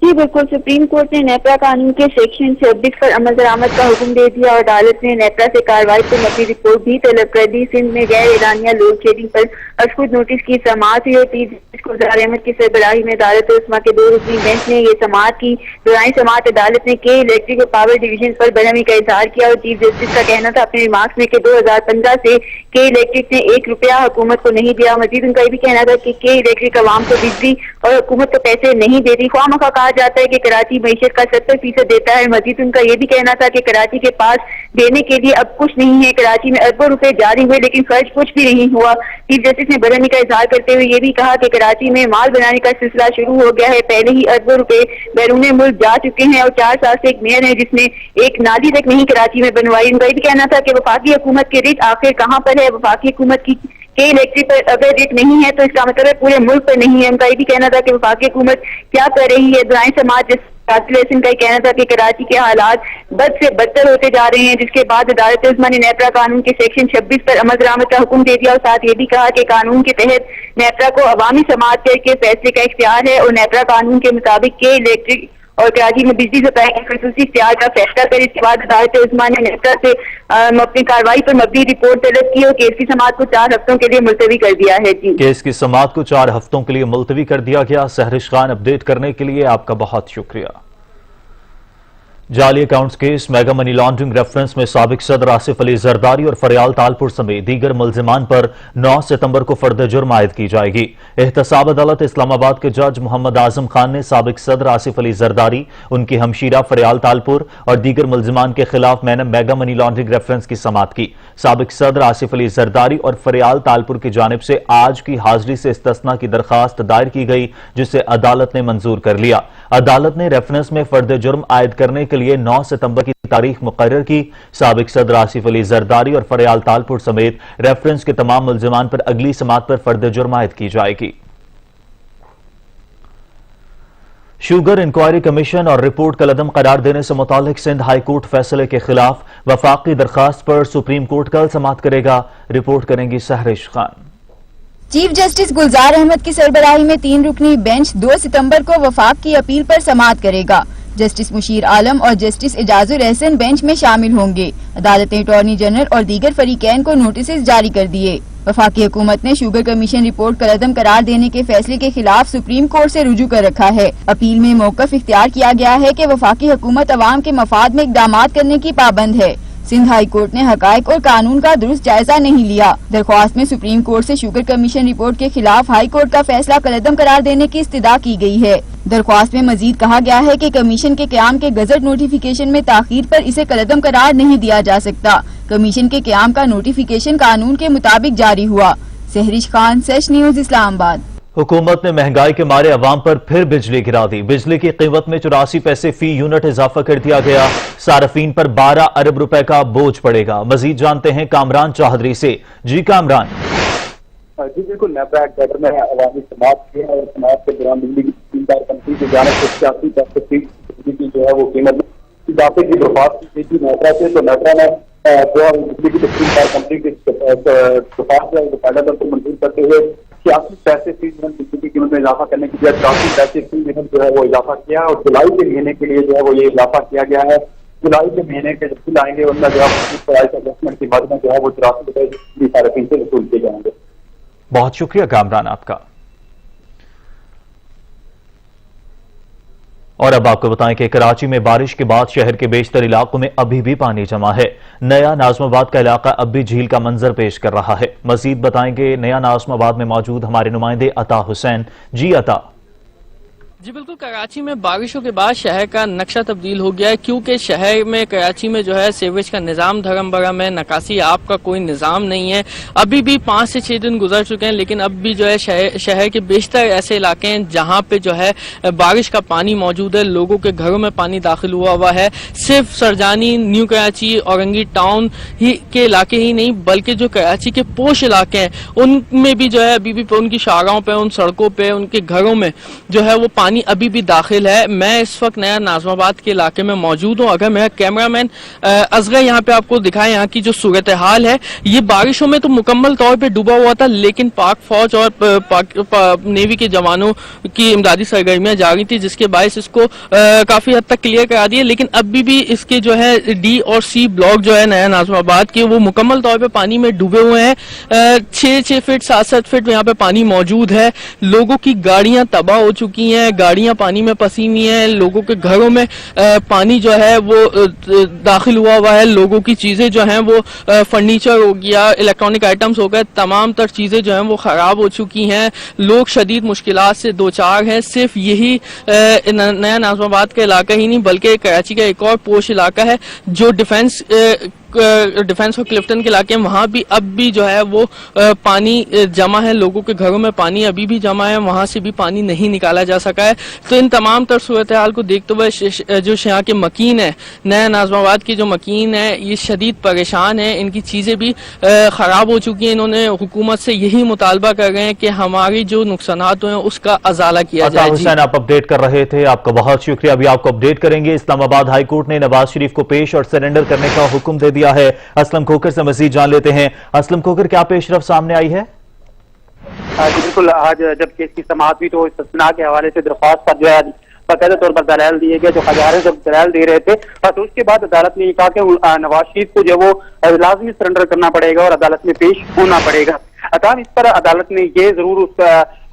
जी बिल्कुल, सुप्रीम कोर्ट ने नेपरा कानून के सेक्शन 26 पर अमल दरामद का हुक्म दे दिया और अदालत ने नेपरा से कार्रवाई को नकली रिपोर्ट भी तलब कर दी। सिंध में गैर एलानिया लोड शेडिंग पर अशखुद नोटिस की समाअत हुई। 30 गुलजार अहमद की सरबराही में अदालत उस्मा के 2 रुकनी बेंच ने ये समाअत की। दुरानी समाअत अदालत ने के इलेक्ट्रिक और पावर डिवीजन पर बरहमी का इजहार किया और चीफ जस्टिस का कहना था अपने रिमार्क्स में कि 2015 से के इलेक्ट्रिक ने 1 रुपया हुकूमत को नहीं दिया। मजीद उनका ये भी कहना था कि के इलेक्ट्रिक अवाम को बिजली और हुकूमत को पैसे नहीं देती। ख्वामखा कहा जाता है कि कराची मईशत का 70% देता है। मजीद उनका ये भी कहना था कि कराची के पास देने के लिए अब कुछ नहीं है। कराची में अरबों रुपए जारी हुए लेकिन खर्च कुछ भी नहीं हुआ। चीफ जस्टिस ने बरहमी का इजहार करते हुए ये भी कहा कि कराची में माल बनाने का सिलसिला शुरू हो गया है। पहले ही अरबों रुपए बैरून मुल्क जा चुके हैं और 4 साल से एक मेयर है जिसने एक नाली तक नहीं कराची में बनवाई। उनका ये भी कहना था कि वफाकी हुकूमत के रिट आखिर कहाँ पर है? वफाकी हुकूमत की के इलेक्ट्रिक पर अगर रेट नहीं है तो इसका मतलब है पूरे मुल्क पर नहीं है। उनका ये भी कहना था कि वफाकी हुकूमत क्या कर रही है। दुआएं समाज कैलकुलेशन का कहना था कि कराची के हालात बद से बदतर होते जा रहे हैं, जिसके बाद अदालत उस्मा ने नेपरा कानून के सेक्शन 26 पर अमल दरामद का हुक्म दे दिया और साथ ये भी कहा कि कानून के तहत नेपरा को अवामी समाअत करके फैसले का इख्तियार है और नेपरा कानून के मुताबिक के इलेक्ट्रिक और कराची में बिजली सप्लाई के खसूसी इख्तियार का फैसला करे। इसके बाद अदालत उस्मा ने नेपरा से अपनी कार्रवाई पर मबनी रिपोर्ट तलब की और केस की समाअत को 4 हफ्तों के लिए मुलतवी कर दिया है। जी, केस की समाअत को 4 हफ्तों के लिए मुलतवी कर दिया गया। सहरिश खान, अपडेट करने के लिए आपका बहुत शुक्रिया। जाली accounts case mega money laundering reference में साबिक सदर आसिफ अली जरदारी और फरियाल तालपुर समेत दीगर मुल्जिमान पर 9 सितंबर को फर्द जुर्म आयद की जाएगी। एहतसाब अदालत इस्लामाबाद के जज मोहम्मद आजम खान ने साबिक सदर आसिफ अली जरदारी, उनकी हमशीरा फरियाल तालपुर और दीगर मुल्जिमान के खिलाफ मेगा मनी लॉन्ड्रिंग रेफरेंस की समाअत की। साबिक सदर आसिफ अली जरदारी और फरियाल तालपुर की जानिब से आज की हाजिरी से इस्तिस्ना की दरखास्त दायर की गई, जिसे अदालत ने मंजूर कर लिया। अदालत ने रेफरेंस में फर्द जुर्म आयद करने के लिए 9 सितंबर की तारीख मुकर्रर की। साबिक सदर आसिफ अली जरदारी और फरियाल तालपुर समेत रेफरेंस के तमाम मुल्जिमान पर अगली समाअत पर फर्द जुर्म आयद की जाएगी। शुगर इंक्वायरी कमीशन और रिपोर्ट कलअदम करार देने से मुतालिक सिंध हाई कोर्ट फैसले के खिलाफ वफाकी दरखास्त पर सुप्रीम कोर्ट कल समाअत करेगा। रिपोर्ट करेंगी सहरिश खान। चीफ जस्टिस गुलजार अहमद की सरबराही में 3 रुकनी बेंच 2 सितंबर को वफाक की अपील पर समाअत करेगा। जस्टिस मुशीर आलम और जस्टिस एजाजुर एहसन बेंच में शामिल होंगे। अदालत ने अटॉर्नी जनरल और दीगर फरीकैन को नोटिस जारी कर दिए। वफाकी हुकूमत ने शुगर कमीशन रिपोर्ट कलअदम करार देने के फैसले के खिलाफ सुप्रीम कोर्ट से रुजू कर रखा है। अपील में मौकफ इख्तियार किया गया है कि वफाकी हुकूमत अवाम के मफाद में इक़दाम करने की पाबंद है। सिंध हाई कोर्ट ने हकायक और कानून का दुरुस्त जायजा नहीं लिया। दरख्वास्त में सुप्रीम कोर्ट से शुगर कमीशन रिपोर्ट के खिलाफ हाई कोर्ट का फैसला कलअदम करार देने की इस्तदा की गई है। दरख्वास्त में मजीद कहा गया है कि कमीशन के क़याम के गजट नोटिफिकेशन में ताखीर पर इसे कलअदम करार नहीं दिया जा सकता। कमीशन के क़याम का नोटिफिकेशन कानून के मुताबिक जारी हुआ। Sahrish Khan, sash news, Islamabad. हुकूमत ने महंगाई के मारे अवाम पर फिर बिजली गिरा दी। बिजली की कीमत में 84 पैसे फी यूनिट इजाफा कर दिया गया। सार्फिन पर 12 अरब रुपए का बोझ पड़ेगा। मजीद जानते हैं कामरान चौधरी से। जी कामरान। जी बिल्कुल, नेपरा एक्ट में अवामी समाअत की है और समाअत के दौरान बिजली की कंपनी की जाने से 86 पैसे फी बिजली की जो है वो कीमत इजाफे की दरख्वास्त की थी नेपरा से। तो नेपरा ने जो बिजली की तकसीम कंपनी की दरख्वास्त है पहले को मंजूर करते हुए 86 पैसे फी यूनिट बिजली की कीमत में इजाफा करने के लिए 84 पैसे फी यूनिट जो है वो इजाफा किया और जुलाई के महीने के लिए जो है वो ये इजाफा किया गया है। जुलाई के महीने के बिल आएंगे उनका जो है प्राइस एडजस्टमेंट की मद में जो है वो 84 रुपए सार्फिन से वसूल किए जाएंगे। बहुत शुक्रिया कामरान आपका। और अब आपको बताएं कि कराची में बारिश के बाद शहर के बेशतर इलाकों में अभी भी पानी जमा है। नया नाज़माबाद का इलाका अब भी झील का मंजर पेश कर रहा है। मजीद बताएंगे नया नाज़माबाद में मौजूद हमारे नुमाइंदे अता हुसैन। जी अता। जी बिल्कुल, कराची में बारिशों के बाद शहर का नक्शा तब्दील हो गया है, क्योंकि शहर में कराची में जो है सीवेज का निज़ाम धर्म भरम है, निकासी आप का कोई निज़ाम नहीं है। अभी भी 5 से 6 दिन गुजर चुके हैं, लेकिन अब भी जो है शहर के बेशतर ऐसे इलाके हैं जहां पे जो है बारिश का पानी मौजूद है। लोगों के घरों में पानी दाखिल हुआ है। सिर्फ सरजानी, न्यू कराची, औरंगी टाउन ही के इलाके ही नहीं बल्कि जो कराची के पोश इलाके हैं उनमें भी जो है अभी भी उनकी शाहराहों पे, उन सड़कों पे, उनके घरों में जो है वो पानी अभी भी दाखिल है। मैं इस वक्त नया नाज़माबाद के इलाके में मौजूद हूँ। अगर मेरा कैमरामैन असगर यहाँ पे आपको दिखाए यहाँ की जो सूरत हाल है, ये बारिशों में तो मुकम्मल तौर पे डूबा हुआ था, लेकिन पाक फौज और नेवी के जवानों की इमदादी सरगर्मियां जारी थी, जिसके बायस इसको काफी हद तक क्लियर करा दिए। लेकिन अभी भी इसके जो है डी और सी ब्लॉक जो है नया नाज़माबाद के, वो मुकम्मल तौर पे पानी में डूबे हुए हैं। 6 फीट 7 फीट यहाँ पे पानी मौजूद है। लोगों की गाड़ियां तबाह हो चुकी हैं, गाड़ियां पानी में फंसी हुई हैं। लोगों के घरों में पानी जो है वो दाखिल हुआ है। लोगों की चीजें जो हैं वो फर्नीचर हो गया, इलेक्ट्रॉनिक आइटम्स हो गए, तमाम तर चीजें जो हैं वो खराब हो चुकी हैं। लोग शदीद मुश्किलात से दो चार हैं। सिर्फ यही नया नाज़माबाद का इलाका ही नहीं बल्कि कराची का एक और पोश इलाका है जो डिफेंस डिफेंस और क्लिफ्टन के इलाके में वहां भी अब भी जो है वो पानी जमा है, लोगों के घरों में पानी अभी भी जमा है, वहां से भी पानी नहीं निकाला जा सका है। तो इन तमाम तर सूरत हाल को देखते हुए जो यहाँ के मकीन है, नया नाज़माबाद की जो मकीन है, ये शदीद परेशान है, इनकी चीजें भी खराब हो चुकी हैं। इन्होंने हुकूमत से यही मुतालबा कर रहे हैं कि हमारी जो नुकसानात हुए हैं उसका अजाला किया जाए। हुसैन, आप अपडेट कर रहे थे, आपका बहुत शुक्रिया। अभी आपको अपडेट करेंगे। इस्लामाबाद हाईकोर्ट ने नवाज शरीफ को पेश और सरेंडर करने का हुक्म दे दिया है। असलम खोकर से मजीद जान लेते हैं। असलम खोकर, क्या पेशरफ सामने आई है? जी बिल्कुल, आज जब केस की समाअत हुई तो इस्तिस्ना के हवाले से दरख्वास्त पर जो है बाकायदा तौर पर दलाल दिए गए। जो हजारे जब दलाल दे रहे थे तो उसके बाद अदालत ने कहा कि नवाज शरीफ को जो वो लाजमी सरेंडर करना पड़ेगा और अदालत में पेश होना पड़ेगा। अतः इस पर अदालत ने ये जरूर उस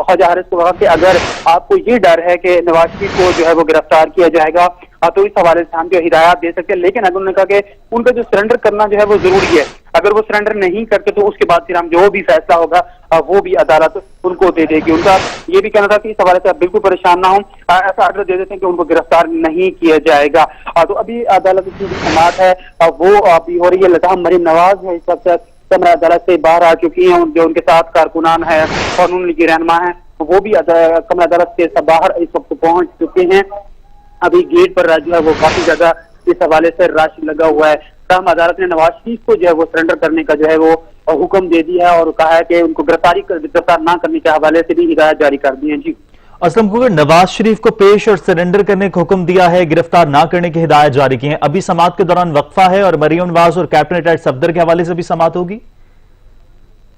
ख्वाजा हारिस को कहा कि अगर आपको ये डर है कि नवाज शरीफ को जो है वो गिरफ्तार किया जाएगा तो इस हवाले से हम जो हिदायत दे सकते हैं, लेकिन अगर उन्होंने कहा कि उनका जो सरेंडर करना जो है वो जरूरी है, अगर वो सरेंडर नहीं करते तो उसके बाद फिर हम जो भी फैसला होगा वो भी अदालत उनको दे देगी। उनका ये भी कहना था कि इस हवाले से आप बिल्कुल परेशान ना हो, ऐसा आर्डर दे देते हैं कि उनको गिरफ्तार नहीं किया जाएगा। तो अभी अदालत की समाअत है वो अभी हो रही है। लता मरीम नवाज है इस वक्त कमरा अदालत से बाहर आ चुकी हैं, जो उनके साथ कारकुनान है, कानून की रहनुमा है, वो भी कमरा अदालत से बाहर इस वक्त पहुंच चुके हैं। अभी गेट पर जो है वो काफी ज्यादा इस हवाले से रश लगा हुआ है। तमाम अदालत ने नवाज शरीफ को जो है वो सरेंडर करने का जो है वो हुक्म दे दिया है और कहा है कि उनको गिरफ्तार ना करने के हवाले से भी हिदायत जारी कर दी है। जी असलम खोकर, नवाज शरीफ को पेश और सरेंडर करने का हुक्म दिया है, गिरफ्तार ना करने की हिदायत जारी की है। अभी समाअत के दौरान वक्फा है और मरियम नवाज और कैबिनेट एट सफदर के हवाले से भी समाअत होगी।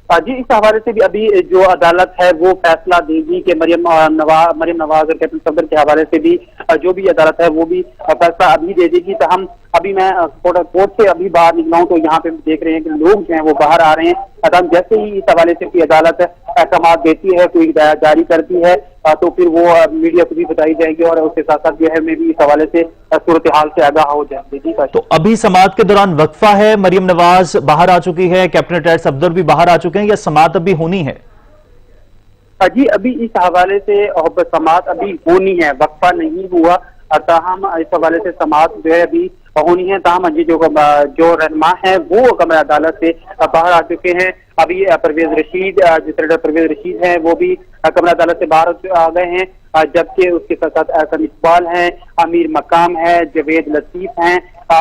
जी इस हवाले से भी अभी जो अदालत है वो फैसला देगी कि मरियम नवाज और कैप्टन सफदर के हवाले से भी जो भी अदालत है वो भी फैसला अभी दे देगी। तो हम अभी मैं कोर्ट से अभी बाहर निकला हूँ तो यहाँ पे देख रहे हैं कि लोग जो हैं वो बाहर आ रहे हैं। हम जैसे ही इस हवाले से कोई अदालत अहकाम देती है, कोई हिदायत जारी करती है तो फिर वो मीडिया को भी बताई जाएगी और उसके साथ साथ जो है मैं भी इस हवाले से सूरत हाल से आगाह हो जाएगी। तो अभी समाअत के दौरान वक्फा है, मरियम नवाज बाहर आ चुकी है, कैबिनेट एट सफदर भी बाहर आ चुके हैं, या समाअत अभी होनी है? जी अभी इस हवाले से समाअत अभी होनी है, वक्फा नहीं हुआ। ताहम इस हवाले से समाअत जो है अभी होनी है। ताहम जी जो रहनुमा है वो कमरा अदालत से बाहर आ चुके हैं। अभी परवेज रशीद, जो सेनेटर परवेज रशीद हैं वो भी कमरा अदालत से बाहर आ गए हैं, जबकि उसके साथ साथ एहसन इकबाल हैं, अमीर मकाम है, जवेद लतीफ हैं,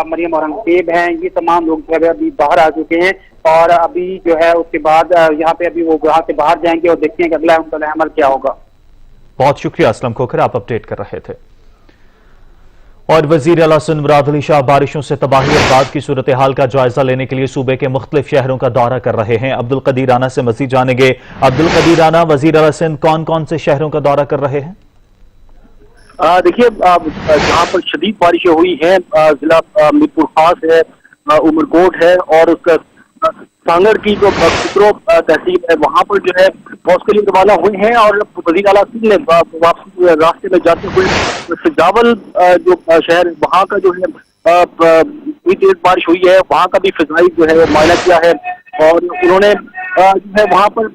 मरियम औरंगजेब हैं। ये तमाम लोग जो है अभी बाहर आ चुके हैं और अभी जो है उसके बाद यहाँ पे अभी वो यहाँ से बाहर जाएंगे और देखते हैं कि अगला उनका अमल क्या होगा। बहुत शुक्रिया असलम खोकर, आप अपडेट कर रहे थे। और वजीर आला सिंध मुराद अली शाह बारिशों से तबाही और बाद की सूरत हाल का जायजा लेने के लिए सूबे के मुख्तलिफ शहरों का दौरा कर रहे हैं। अब्दुल कदीर राना से मजीद जानेंगे। अब्दुल कदीर राना, वजीर आला सिंध कौन कौन से शहरों का दौरा कर रहे हैं? देखिए, जहाँ पर शदीद बारिशें हुई हैं, जिला मीरपुर खास है, उमरकोट है और उसका सांगड़ की जो खुसरो तहसील है वहाँ पर जो है उसके लिए रवाना हुए हैं। और वज़ीर आला सिंध ने वापसी रास्ते में जाते हुए सजावल जो शहर वहाँ का जो है तेज बारिश हुई है, वहाँ का भी फिजाई जो है मुआयना किया है और उन्होंने जो है वहाँ पर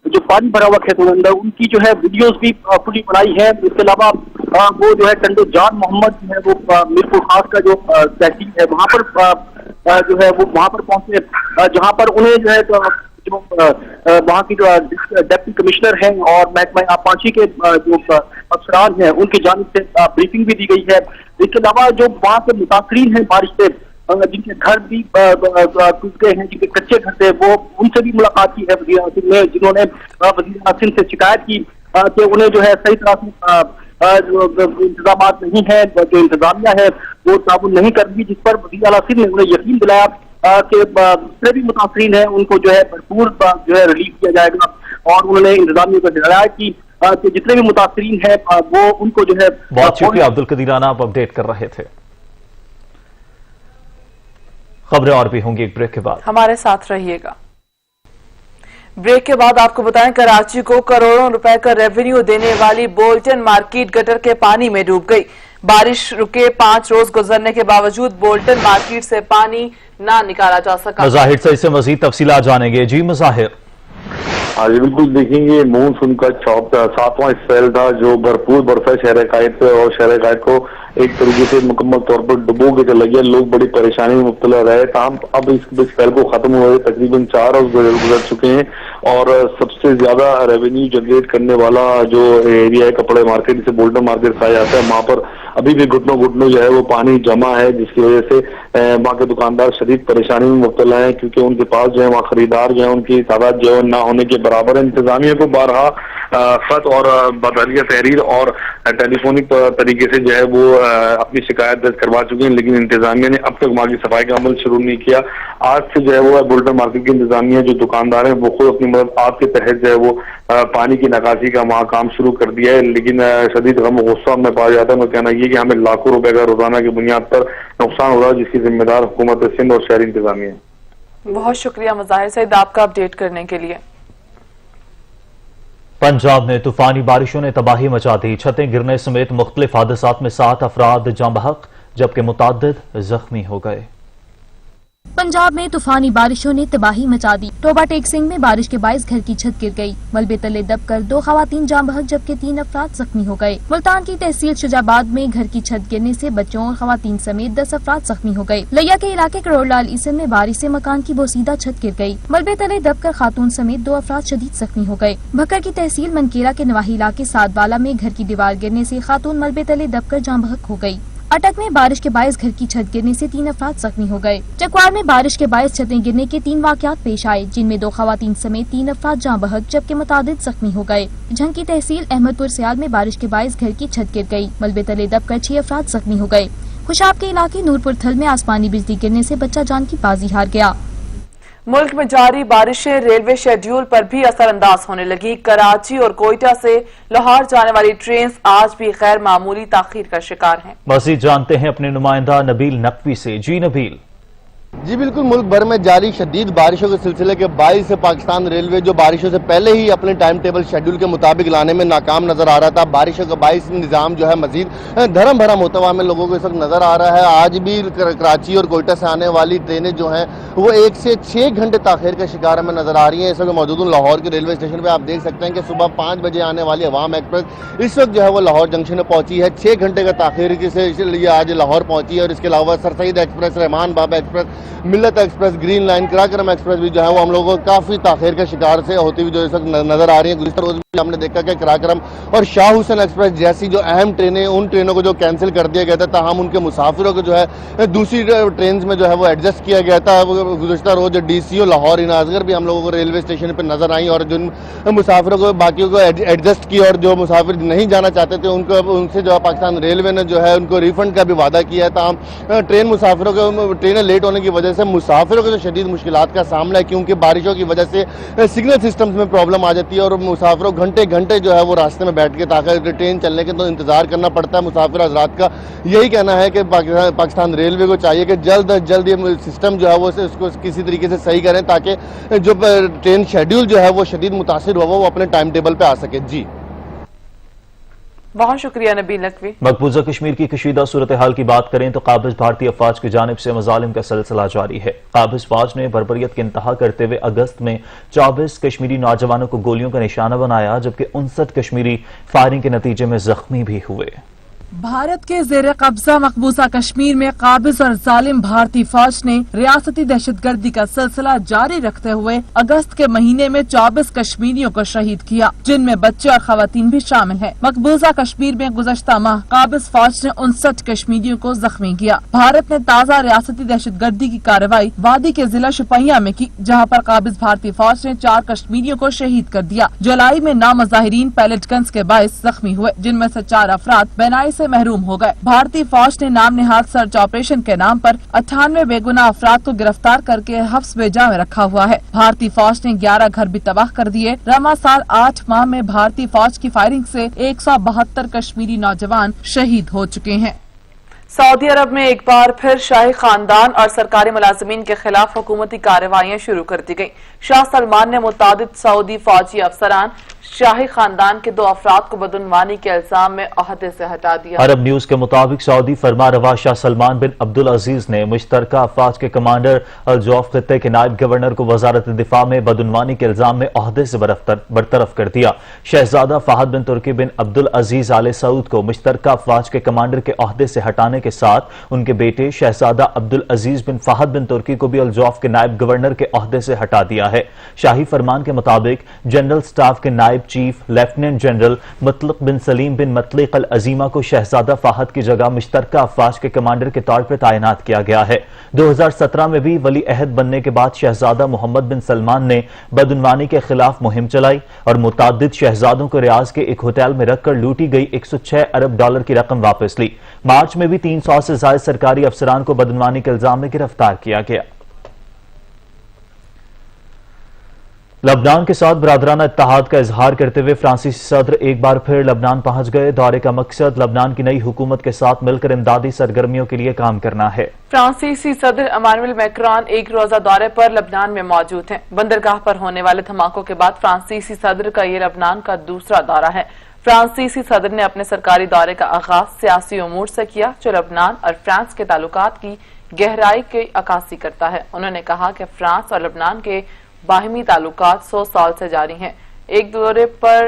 जो पानी भरा हुआ खेतों के अंदर उनकी जो है वीडियोस भी पूरी बनाई है। इसके अलावा वो जो है टंडो जान मोहम्मद जो है वो मीरपुर खास का जो तहसील है वहाँ पर जो है वो वहाँ पर पहुंचे, जहाँ पर उन्हें जो है जो वहाँ की जो डिप्टी कमिश्नर हैं और महकमा आपाची के जो अफसरान हैं उनकी जानिब से ब्रीफिंग भी दी गई है। इसके अलावा जो वहाँ के मुतासरीन हैं बारिश से, जिनके घर भी टूट गए हैं, जिनके कच्चे घर थे, वो उनसे भी मुलाकात की है वज़ीर आला सिंध ने, जिन्होंने वज़ीर आला सिंध से शिकायत की कि उन्हें जो है सही तरह से जो इंतजाम नहीं है, जो इंतजामिया है वो ताबुन नहीं कर रही, जिस पर वज़ीर आला सिंध ने उन्हें यकीन दिलाया कि जितने भी मुतासरीन हैं उनको जो है भरपूर जो है रिलीफ किया जाएगा। और उन्होंने इंतजामिया को दिलाया कि जितने भी मुतासरीन हैं वो उनको जो है। बहुत शुक्रिया अब्दुल कदीर राना, आप अपडेट कर रहे थे। खबरें और भी होंगी एक ब्रेक के बाद, हमारे साथ रहिएगा। ब्रेक के बाद आपको बताएं, कराची को करोड़ों रुपए का रेवेन्यू देने वाली बोल्टन मार्केट गटर के पानी में डूब गई। बारिश रुके 5 रोज गुजरने के बावजूद बोल्टन मार्केट से पानी ना निकाला जा सका। मुजाहिर से इससे मजीद तफसीलात जानेंगे। जी मुजाहिर। हाँ जी बिल्कुल, देखेंगे मानसून का 7वां स्पेल था जो भरपूर बरसा शहर कायद पे, और शहर कायद को एक तरीके से मुकम्मल तौर पर डुबो के चला गया। लोग बड़ी परेशानी में मुब्तला रहे। ताहम अब इस स्पेल को खत्म हुए तकरीबन 4 रोज गुजर चुके हैं, और सबसे ज्यादा रेवेन्यू जनरेट करने वाला जो एरिया है कपड़े मार्केट, जिसे बोल्डर मार्केट कहा जाता है, वहां पर अभी भी घुटनों जो है वो पानी जमा है, जिसकी वजह से वहाँ के दुकानदार शदीद परेशानी में मुब्तला है, क्योंकि उनके पास जो है वहाँ खरीदार जो है उनकी तादाद जो है ना होने के बराबर है। इंतजामिया को बारहा खत और बदलिया तहरीर और टेलीफोनिक तरीके से जो है वो अपनी शिकायत दर्ज करवा चुके हैं, लेकिन इंतजामिया ने अब तक वहाँ की सफाई का अमल शुरू नहीं किया। आज से जो है वो बुल्डर मार्केट की इंतजामिया जो दुकानदार हैं वो खुद अपनी मदद आप के तहत जो है वो पानी की निकासी का वहाँ काम शुरू कर दिया है, लेकिन शदीद गम गुस्सा में पाया जाता है। मैं कहना ये कि हमें लाखों रुपए का रोजाना की बुनियाद पर नुकसान हो रहा है, जिसकी जिम्मेदार हुकूमत सिंध और शहरी इंतजामिया है। बहुत शुक्रिया मुजाहिर सईद आपका अपडेट करने के लिए। पंजाब में तूफानी बारिशों ने तबाही मचा दी। छतें गिरने समेत मुख्तलिफ हादसात में 7 अफराद जाँ बहक जबकि मुताद्दिद जख्मी हो गए। पंजाब में तूफानी बारिशों ने तबाही मचा दी। टोबा टेक सिंह में बारिश के बायस घर की छत गिर गई। मलबे तले दबकर 2 खवातीन जाँ बहक जबकि 3 अफराद जख्मी हो गए। मुल्तान की तहसील शुजाबाद में घर की छत गिरने से बच्चों और खवातीन समेत 10 अफराद जख्मी हो गए। लिया के इलाके करोड़लाल ईसन में बारिश से मकान की बोसीदा छत गिर गई। मलबे तले दबकर खातून समेत 2 अफराद शदीद जख्मी हो गए। भक्कर की तहसील मनकेरा के नवाही इलाके सादवाला में घर की दीवार गिरने से खातून मलबे तले दबकर जाँ बहक हो गई। अटक में बारिश के बायस घर की छत गिरने से 3 अफराद जख्मी हो गए। चकवार में बारिश के बायस छतें गिरने के 3 वाकयात पेश आए, जिनमें 2 खवातीन समेत 3 अफराद जाँ बहक जबकि मुतादिद जख्मी हो गए। झंग की तहसील अहमदपुर सियाल में बारिश के बायस घर की छत गिर गई। मलबे तले दबकर 6 अफराद जख्मी हो गए। खुशाब के इलाके नूरपुर थल में आसमानी बिजली गिरने से बच्चा जान की बाजी हार गया। मुल्क में जारी बारिशें रेलवे शेड्यूल पर भी असरअंदाज होने लगी। कराची और कोयटा से लाहौर जाने वाली ट्रेन आज भी गैर मामूली ताखीर का शिकार हैं। मजीद जानते हैं अपने नुमाइंदा नबील नकवी से। जी नबील। जी बिल्कुल, मुल्क भर में जारी शदीद बारिशों के सिलसिले के बायस से पाकिस्तान रेलवे जो बारिशों से पहले ही अपने टाइम टेबल शेड्यूल के मुताबिक लाने में नाकाम नजर आ रहा था। बारिशों का बायस निज़ाम जो है मजीद धर्म भरम होता हुआ हमें लोगों को इस वक्त नजर आ रहा है। आज भी कराची और कोयटा से आने वाली ट्रेनें जो हैं वो 1 से 6 घंटे ताखीर का शिकार हमें नजर आ रही हैं। इस वक्त मौजूद हूं लाहौर के रेलवे स्टेशन पर। आप देख सकते हैं कि सुबह 5 बजे आने वाली अवाम एक्सप्रेस इस वक्त जो है वो लाहौर जंक्शन में पहुंची है। 6 घंटे का ताखीर से लिए आज लाहौर पहुंची है। और इसके अलावा सर सईद एक्सप्रेस, रहमान बाबा एक्सप्रेस, मिल्लत express, green line, Karakoram express भी जो है वो हम लोगों को काफी ताखीर का शिकार से होती हुई जो इस वक्त नजर आ रही है। गुज़िश्ता रोज भी हमने देखा कि कराक्रम और शाह हुसैन एक्सप्रेस जैसी जो अहम ट्रेनें, उन ट्रेनों को जो कैंसिल कर दिया गया था, ताहम उनके मुसाफिरों को जो है दूसरी ट्रेन में जो है वो एडजस्ट किया गया था। गुज़िश्ता रोज DCO लाहौर इना असगर भी हम लोगों को रेलवे स्टेशन पर नजर आई, और जिन मुसाफिरों को बाकियों को एडजस्ट किया, और जो मुसाफिर नहीं जाना चाहते थे उनको उनसे जो है पाकिस्तान रेलवे ने जो है उनको रिफंड का भी वादा किया था। ट्रेन मुसाफिरों को ट्रेनें लेट होने की वजह से मुसाफिरों को जो शदीद मुश्किलात का सामना है, क्योंकि बारिशों की वजह से सिग्नल सिस्टम्स में प्रॉब्लम आ जाती है और मुसाफिरों घंटे घंटे जो है वो रास्ते में बैठ के ताकि ट्रेन चलने के तो इंतजार करना पड़ता है। मुसाफिर हजरात का यही कहना है कि पाकिस्तान रेलवे को चाहिए कि जल्द अज जल्द ये सिस्टम जो है वो इसको किसी तरीके से सही करें, ताकि जो ट्रेन शेड्यूल जो है वो शदीद मुतासिर हुआ वो अपने टाइम टेबल पे आ सके। जी बहुत शुक्रिया नबील नकवी। मकबूजा कश्मीर की कशीदा सूरत हाल की बात करें तो काबिज भारतीय अफवाज की जानिब से मजालिम का सिलसिला जारी है। काबिज फौज ने बर्बरियत की इंतहा करते हुए अगस्त में 24 कश्मीरी नौजवानों को गोलियों का निशाना बनाया, जबकि 59 कश्मीरी फायरिंग के नतीजे में जख्मी भी हुए। भारत के जेर कब्जा मकबूजा कश्मीर में काबिज और जालिम भारतीय फौज ने रियासती दहशतगर्दी का सिलसिला जारी रखते हुए अगस्त के महीने में 24 कश्मीरियों को शहीद किया, जिनमें बच्चे और खवातीन भी शामिल हैं। मकबूजा कश्मीर में गुज़श्ता माह काबिज फौज ने 59 कश्मीरियों को जख्मी किया। भारत ने ताज़ा रियासती दहशतगर्दी की कार्रवाई वादी के जिला शुपिया में की, जहाँ पर काबिज भारतीय फौज ने 4 कश्मीरियों को शहीद कर दिया। जुलाई में नामुजाहिरीन पैलेट गन्स के बायस जख्मी हुए, जिनमें से 4 अफराद बेनाई से महरूम हो गए। भारतीय फौज ने नाम निहाद सर्च ऑपरेशन के नाम पर 98 बेगुनाह अफराद को गिरफ्तार करके हफ्स बेजा में रखा हुआ है। भारतीय फौज ने 11 घर भी तबाह कर दिए। रमा साल 8 माह में भारतीय फौज की फायरिंग से 172 कश्मीरी नौजवान शहीद हो चुके हैं। सऊदी अरब में एक बार फिर शाही खानदान और सरकारी मुलाजिमीन के खिलाफ हुकूमती कार्रवाइयां शुरू कर दी गयी। शाह सलमान ने मुतादिद सऊदी फौजी अफसरान, शाही खानदान के 2 अफराद को बदउनवानी के इल्जाम में ओहदे से हटा दिया। अरब न्यूज के मुताबिक सऊदी फरमारवा शाह सलमान बिन अब्दुल अजीज ने मुश्तरका अफवाज के कमांडर अल जौफ खित्ते के नायब गवर्नर को वजारत दिफा में बदउनवानी के इल्जाम में ओहदे से बरतरफ कर दिया। शहजादा फहद बिन तुर्की बिन अब्दुल अजीज आले सऊद को मुश्तरका अफवाज के कमांडर के ओहदे से हटाने के साथ उनके बेटे शहजादा अब्दुल अजीज बिन फहद बिन तुर्की को भी अल जौफ के नायब गवर्नर के ओहदे से हटा दिया है। शाही फरमान के मुताबिक जनरल स्टाफ के नायब चीफ लेफ्टिनेंट जनरल मुतलक बिन सलीम बिन मतलिक अल अजीमा को शहजादा फहद की जगह मुश्तरका अफवाज के कमांडर के तौर पर तैनात किया गया है। 2017 में भी वली अहद बनने के बाद शहजादा मोहम्मद बिन सलमान ने बदउनवानी के खिलाफ मुहिम चलाई और मुतादिद शहजादों को रियाज के एक होटल में रखकर लूटी गई 106 अरब डॉलर की रकम वापस ली। मार्च में भी 300 से ज्यादा सरकारी अफसरान को बदउनवानी के इल्जाम में गिरफ्तार किया गया। लबनान के साथ बरादराना इत्तेहाद का इजहार करते हुए फ्रांसीसी सदर एक बार फिर लबनान पहुंच गए। दौरे का मकसद लबनान की नई हुकूमत के साथ मिलकर इमदादी सरगर्मियों के लिए काम करना है। फ्रांसीसी सदर इमानुएल मैक्रोन एक रोजा दौरे पर लबनान में मौजूद हैं। बंदरगाह पर होने वाले धमाकों के बाद फ्रांसीसी सदर का ये लबनान का दूसरा दौरा है। फ्रांसीसी सदर ने अपने सरकारी दौरे का आगाज सियासी उमूर से किया जो लबनान और फ्रांस के ताल्लुकात की गहराई की अक्कासी करता है। उन्होंने कहा कि फ्रांस और लबनान के बाहिमी ताल्लुकात 100 साल से जारी हैं। एक दौरे पर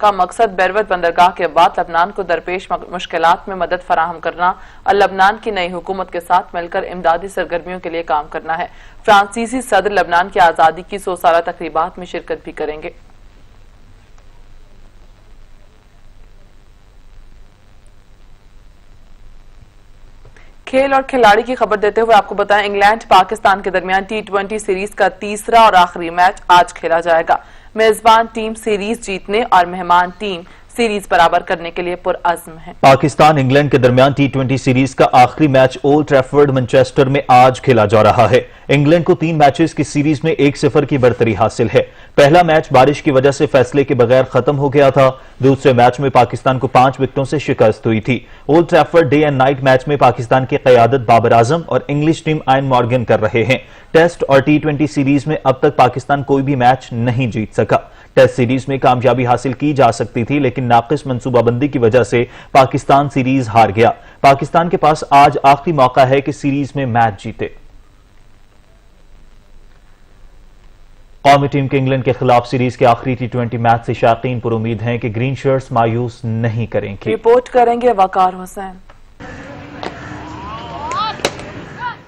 का मकसद बेरवत बंदरगाह के बाद लबनान को दरपेश मुश्किलात में मदद फराहम करना और लबनान की नई हुकूमत के साथ मिलकर इमदादी सरगर्मियों के लिए काम करना है। फ्रांसीसी सदर लबनान की आज़ादी की 100 साला तकरीबात में शिरकत भी करेंगे। खेल और खिलाड़ी की खबर देते हुए आपको बताएं, इंग्लैंड पाकिस्तान के दरमियान T20 सीरीज का तीसरा और आखिरी मैच आज खेला जाएगा। मेजबान टीम सीरीज जीतने और मेहमान टीम सीरीज बराबर करने के लिए पुरअज़्म है। पाकिस्तान इंग्लैंड के दरमियान T20 सीरीज का आखिरी मैच ओल्ड ट्रैफर्ड मैनचेस्टर में आज खेला जा रहा है। इंग्लैंड को 3 मैचेस की सीरीज में 1-0 की बढ़तरी हासिल है। पहला मैच बारिश की वजह से फैसले के बगैर खत्म हो गया था। दूसरे मैच में पाकिस्तान को 5 विकेटों से शिकस्त हुई थी। Old Trafford day and night match में पाकिस्तान की क़यादत बाबर आजम और इंग्लिश टीम आयन मॉर्गन कर रहे हैं। टेस्ट और T20 सीरीज में अब तक पाकिस्तान कोई भी मैच नहीं जीत सका। टेस्ट सीरीज में कामयाबी हासिल की जा सकती थी, लेकिन नाकिस मंसूबाबंदी की वजह से पाकिस्तान सीरीज हार गया। पाकिस्तान के पास आज आखिरी मौका है कि सीरीज में मैच जीते। कौमी टीम के इंग्लैंड के खिलाफ सीरीज के आखिरी T20 मैच से शायकीन पर उम्मीद हैं कि ग्रीन शर्ट्स मायूस नहीं करेंगे। रिपोर्ट करेंगे Waqar Hussain.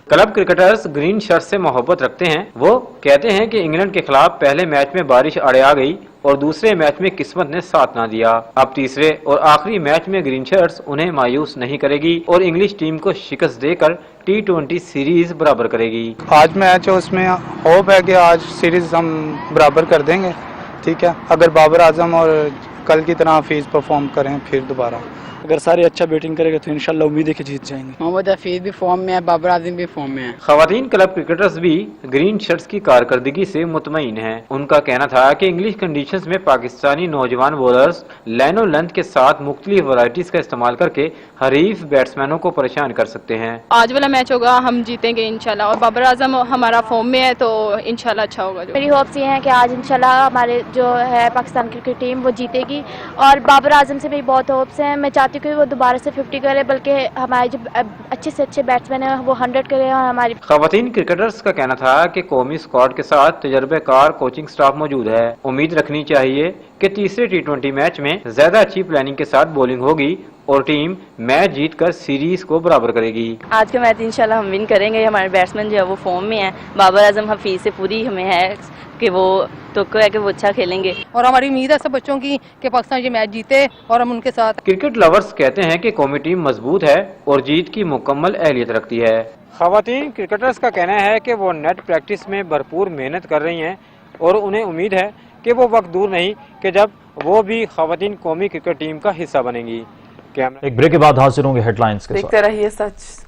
Club cricketers green shirt से मोहब्बत रखते हैं। वो कहते हैं कि इंग्लैंड के खिलाफ पहले मैच में बारिश अड़े आ गई और दूसरे मैच में किस्मत ने साथ ना दिया। अब तीसरे और आखिरी मैच में ग्रीन शर्ट्स उन्हें मायूस नहीं करेगी और इंग्लिश टीम को शिकस्त देकर T20 सीरीज बराबर करेगी। आज मैच है, उसमें होप है कि आज सीरीज हम बराबर कर देंगे। ठीक है, अगर बाबर आजम और कल की तरह हफीज परफॉर्म करें फिर दोबारा, अगर सारे अच्छा बैटिंग करेंगे तो इंशाल्लाह उम्मीद है कि जीत जाएंगे। मोहम्मद हफीज भी फॉर्म में है, बाबर आजम भी फॉर्म में है। खवातीन क्लब क्रिकेटर्स भी ग्रीन शर्ट्स की कारकर्दगी से मुतमईन हैं। उनका कहना था कि इंग्लिश कंडीशंस में पाकिस्तानी नौजवान बॉलर्स लाइन और लेंथ के साथ मुख्तलिफ वैरायटीज का इस्तेमाल करके हरीफ बैट्समैनों को परेशान कर सकते हैं। आज वाला मैच होगा, हम जीतेंगे इंशाल्लाह और बाबर आजम हमारा फॉर्म में है तो इंशाल्लाह अच्छा होगा। मेरी होप्स ये है कि आज इंशाल्लाह हमारे जो है पाकिस्तान क्रिकेट टीम वो जीतेगी और बाबर आजम से भी बहुत होप्स हैं। मैं चाहती हूँ कि वो दोबारा से 50 करे, बल्कि हमारे जो अच्छे से अच्छे बैट्समैन हैं वो 100 करे और हमारी। खवातीन क्रिकेटर्स का कहना था कि कौमी स्क्वाड के साथ तजर्बेकार कोचिंग स्टाफ मौजूद है। उम्मीद रखनी चाहिए कि तीसरे T20 मैच में ज्यादा अच्छी प्लानिंग के साथ बॉलिंग होगी और टीम मैच जीतकर सीरीज को बराबर करेगी। आज का मैच इंशाल्लाह हम विन करेंगे। हमारे बैट्समैन जो है वो फॉर्म में है। बाबर आजम हफीज से पूरी हमें है कि वो तो है कि वो अच्छा खेलेंगे और हमारी उम्मीद है सब बच्चों की कि पाकिस्तान ये मैच जीते और हम उनके साथ। क्रिकेट लवर्स कहते हैं कि कौमी टीम मजबूत है और जीत की मुकम्मल अहलियत रखती है। खवातीन क्रिकेटर्स का कहना है कि वो नेट प्रैक्टिस में भरपूर मेहनत कर रही हैं और उन्हें उम्मीद है कि वो वक्त दूर नहीं कि जब वो भी खवातीन कौमी क्रिकेट टीम का हिस्सा बनेंगी। एक ब्रेक के बाद हाजिर होंगे हेडलाइंस के साथ। देखते रहिए सच।